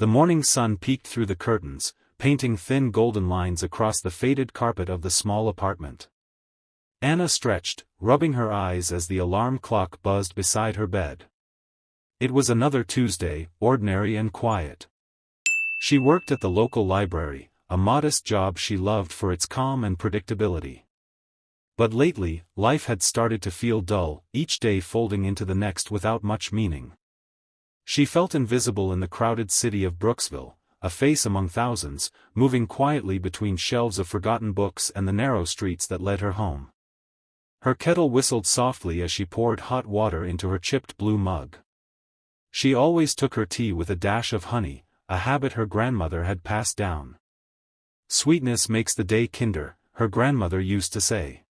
The morning sun peeked through the curtains, painting thin golden lines across the faded carpet of the small apartment. Anna stretched, rubbing her eyes as the alarm clock buzzed beside her bed. It was another Tuesday, ordinary and quiet. She worked at the local library, a modest job she loved for its calm and predictability. But lately, life had started to feel dull, each day folding into the next without much meaning. She felt invisible in the crowded city of Brooksville, a face among thousands, moving quietly between shelves of forgotten books and the narrow streets that led her home. Her kettle whistled softly as she poured hot water into her chipped blue mug. She always took her tea with a dash of honey, a habit her grandmother had passed down. "Sweetness makes the day kinder," her grandmother used to say.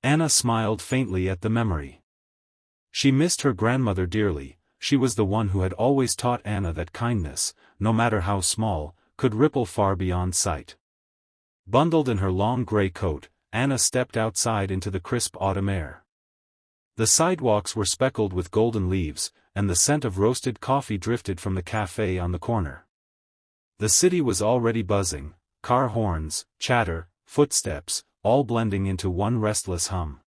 Anna smiled faintly at the memory. She missed her grandmother dearly. She was the one who had always taught Anna that kindness, no matter how small, could ripple far beyond sight. Bundled in her long gray coat, Anna stepped outside into the crisp autumn air. The sidewalks were speckled with golden leaves, and the scent of roasted coffee drifted from the cafe on the corner. The city was already buzzing, car horns, chatter, footsteps, all blending into one restless hum.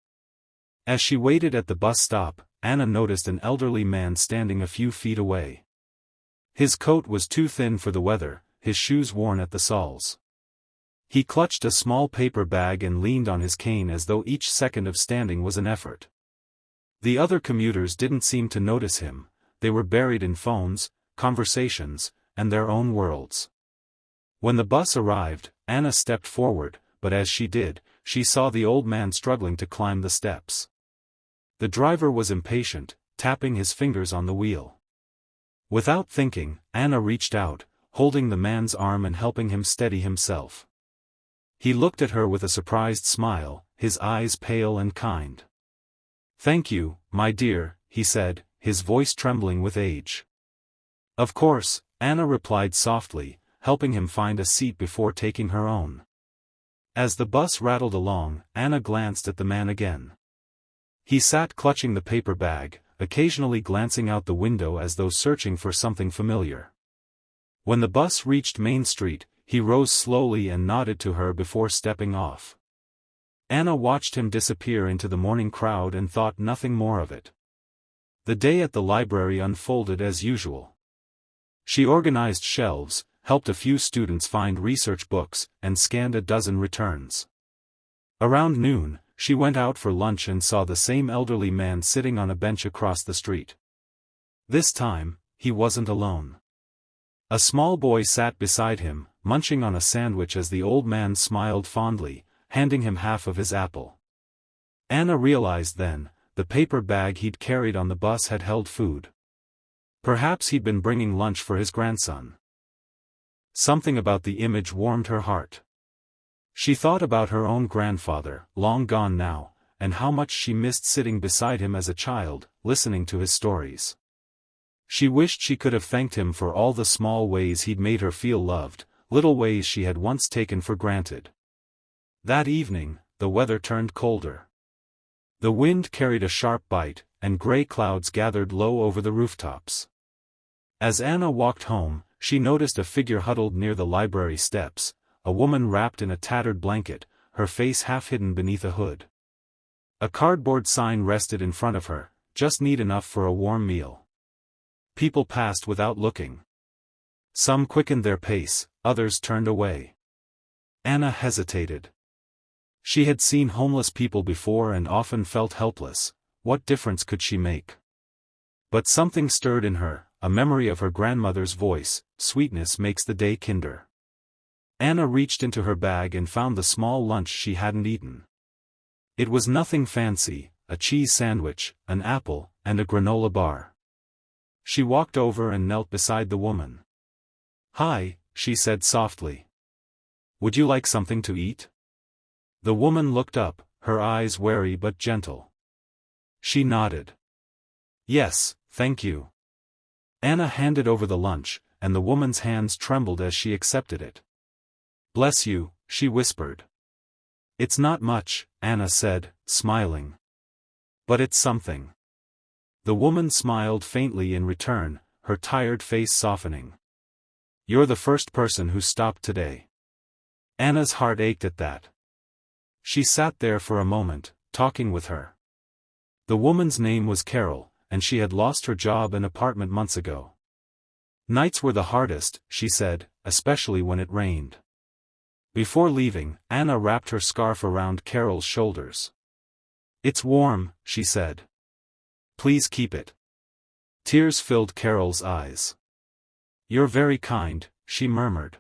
As she waited at the bus stop, Anna noticed an elderly man standing a few feet away. His coat was too thin for the weather, his shoes worn at the soles. He clutched a small paper bag and leaned on his cane as though each second of standing was an effort. The other commuters didn't seem to notice him. They were buried in phones, conversations, and their own worlds. When the bus arrived, Anna stepped forward, but as she did, she saw the old man struggling to climb the steps. The driver was impatient, tapping his fingers on the wheel. Without thinking, Anna reached out, holding the man's arm and helping him steady himself. He looked at her with a surprised smile, his eyes pale and kind. "Thank you, my dear," he said, his voice trembling with age. "Of course," Anna replied softly, helping him find a seat before taking her own. As the bus rattled along, Anna glanced at the man again. He sat clutching the paper bag, occasionally glancing out the window as though searching for something familiar. When the bus reached Main Street, he rose slowly and nodded to her before stepping off. Anna watched him disappear into the morning crowd and thought nothing more of it. The day at the library unfolded as usual. She organized shelves, helped a few students find research books, and scanned a dozen returns. Around noon, she went out for lunch and saw the same elderly man sitting on a bench across the street. This time, he wasn't alone. A small boy sat beside him, munching on a sandwich as the old man smiled fondly, handing him half of his apple. Anna realized then, the paper bag he'd carried on the bus had held food. Perhaps he'd been bringing lunch for his grandson. Something about the image warmed her heart. She thought about her own grandfather, long gone now, and how much she missed sitting beside him as a child, listening to his stories. She wished she could have thanked him for all the small ways he'd made her feel loved, little ways she had once taken for granted. That evening, the weather turned colder. The wind carried a sharp bite, and gray clouds gathered low over the rooftops. As Anna walked home, she noticed a figure huddled near the library steps, a woman wrapped in a tattered blanket, her face half hidden beneath a hood. A cardboard sign rested in front of her, "Just need enough for a warm meal." People passed without looking. Some quickened their pace, others turned away. Anna hesitated. She had seen homeless people before and often felt helpless. What difference could she make? But something stirred in her, a memory of her grandmother's voice, "Sweetness makes the day kinder." Anna reached into her bag and found the small lunch she hadn't eaten. It was nothing fancy, a cheese sandwich, an apple, and a granola bar. She walked over and knelt beside the woman. "Hi," she said softly. "Would you like something to eat?" The woman looked up, her eyes wary but gentle. She nodded. "Yes, thank you." Anna handed over the lunch, and the woman's hands trembled as she accepted it. "Bless you," she whispered. "It's not much," Anna said, smiling. "But it's something." The woman smiled faintly in return, her tired face softening. You're the first person who stopped today. Anna's heart ached at that. She sat there for a moment, talking with her. The woman's name was Carol, and she had lost her job and apartment months ago. Nights were the hardest, she said, especially when it rained. Before leaving, Anna wrapped her scarf around Carol's shoulders. It's warm, she said. Please keep it. Tears filled Carol's eyes. You're very kind, she murmured.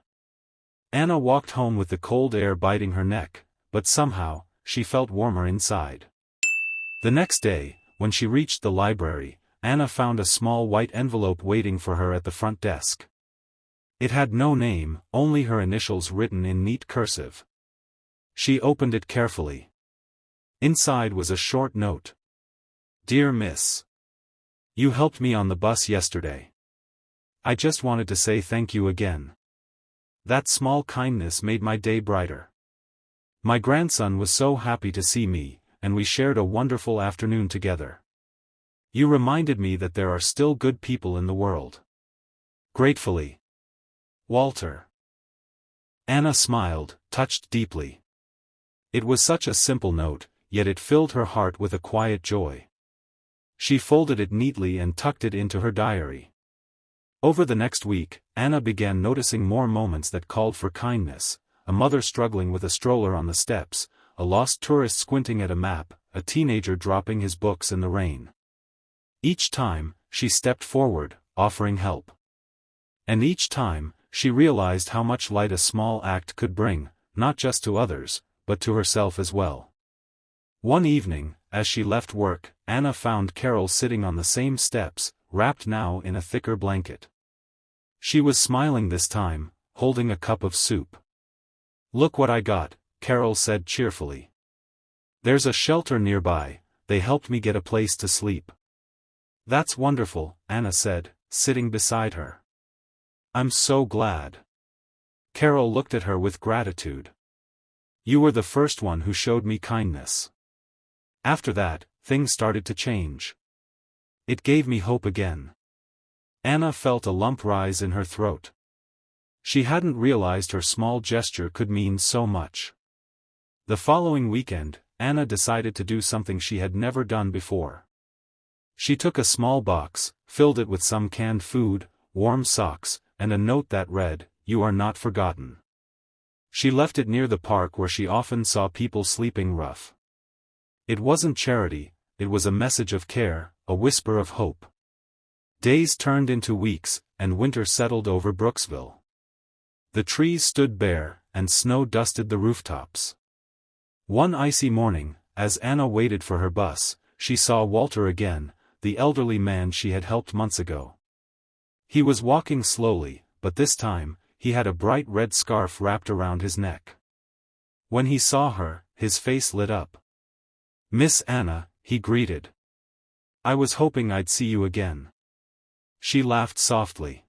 Anna walked home with the cold air biting her neck, but somehow, she felt warmer inside. The next day, when she reached the library, Anna found a small white envelope waiting for her at the front desk. It had no name, only her initials written in neat cursive. She opened it carefully. Inside was a short note. Dear Miss. You helped me on the bus yesterday. I just wanted to say thank you again. That small kindness made my day brighter. My grandson was so happy to see me, and we shared a wonderful afternoon together. You reminded me that there are still good people in the world. Gratefully. Walter. Anna smiled, touched deeply. It was such a simple note, yet it filled her heart with a quiet joy. She folded it neatly and tucked it into her diary. Over the next week, Anna began noticing more moments that called for kindness: a mother struggling with a stroller on the steps, a lost tourist squinting at a map, a teenager dropping his books in the rain. Each time, she stepped forward, offering help. And each time, she realized how much light a small act could bring, not just to others, but to herself as well. One evening, as she left work, Anna found Carol sitting on the same steps, wrapped now in a thicker blanket. She was smiling this time, holding a cup of soup. Look what I got, Carol said cheerfully. There's a shelter nearby, they helped me get a place to sleep. That's wonderful, Anna said, sitting beside her. I'm so glad. Carol looked at her with gratitude. You were the first one who showed me kindness. After that, things started to change. It gave me hope again. Anna felt a lump rise in her throat. She hadn't realized her small gesture could mean so much. The following weekend, Anna decided to do something she had never done before. She took a small box, filled it with some canned food, warm socks, and a note that read, "You are not forgotten." She left it near the park where she often saw people sleeping rough. It wasn't charity, it was a message of care, a whisper of hope. Days turned into weeks, and winter settled over Brooksville. The trees stood bare, and snow dusted the rooftops. One icy morning, as Anna waited for her bus, she saw Walter again, the elderly man she had helped months ago. He was walking slowly, but this time, he had a bright red scarf wrapped around his neck. When he saw her, his face lit up. "Miss Anna," he greeted. "I was hoping I'd see you again." She laughed softly.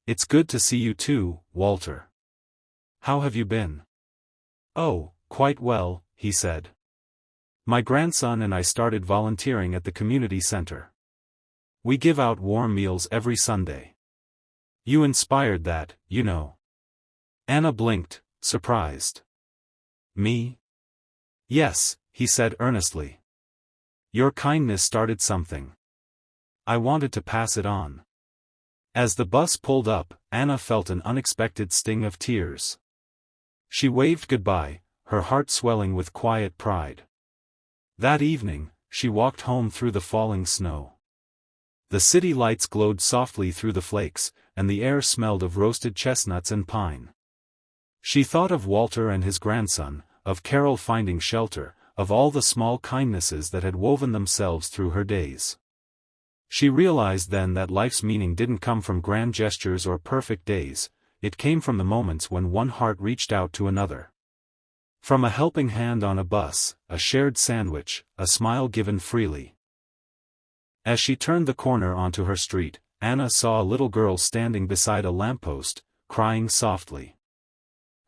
"It's good to see you too, Walter. How have you been?" "Oh, quite well," he said. "My grandson and I started volunteering at the community center. We give out warm meals every Sunday. You inspired that, you know." Anna blinked, surprised. "Me?" "Yes," he said earnestly. "Your kindness started something. I wanted to pass it on." As the bus pulled up, Anna felt an unexpected sting of tears. She waved goodbye, her heart swelling with quiet pride. That evening, she walked home through the falling snow. The city lights glowed softly through the flakes, and the air smelled of roasted chestnuts and pine. She thought of Walter and his grandson, of Carol finding shelter, of all the small kindnesses that had woven themselves through her days. She realized then that life's meaning didn't come from grand gestures or perfect days, it came from the moments when one heart reached out to another. From a helping hand on a bus, a shared sandwich, a smile given freely. As she turned the corner onto her street, Anna saw a little girl standing beside a lamppost, crying softly.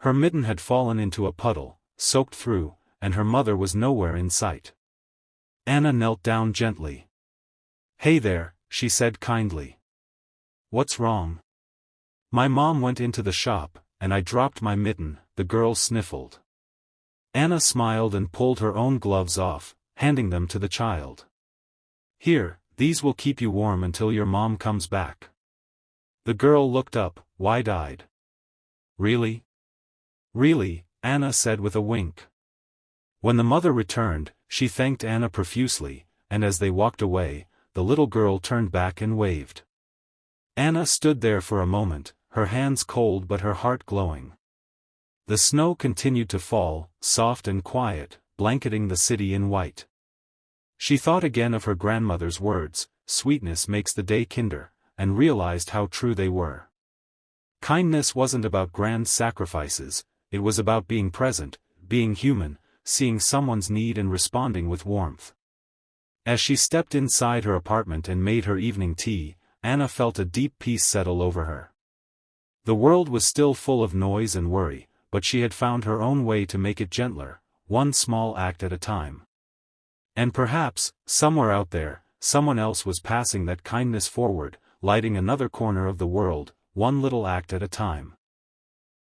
Her mitten had fallen into a puddle, soaked through, and her mother was nowhere in sight. Anna knelt down gently. "Hey there," she said kindly. "What's wrong?" My mom went into the shop, and I dropped my mitten, the girl sniffled. Anna smiled and pulled her own gloves off, handing them to the child. Here, these will keep you warm until your mom comes back. The girl looked up, wide-eyed. Really? Really, Anna said with a wink. When the mother returned, she thanked Anna profusely, and as they walked away, the little girl turned back and waved. Anna stood there for a moment, her hands cold but her heart glowing. The snow continued to fall, soft and quiet, blanketing the city in white. She thought again of her grandmother's words, "Sweetness makes the day kinder," and realized how true they were. Kindness wasn't about grand sacrifices, it was about being present, being human, seeing someone's need and responding with warmth. As she stepped inside her apartment and made her evening tea, Anna felt a deep peace settle over her. The world was still full of noise and worry, but she had found her own way to make it gentler, one small act at a time. And perhaps, somewhere out there, someone else was passing that kindness forward, lighting another corner of the world, one little act at a time.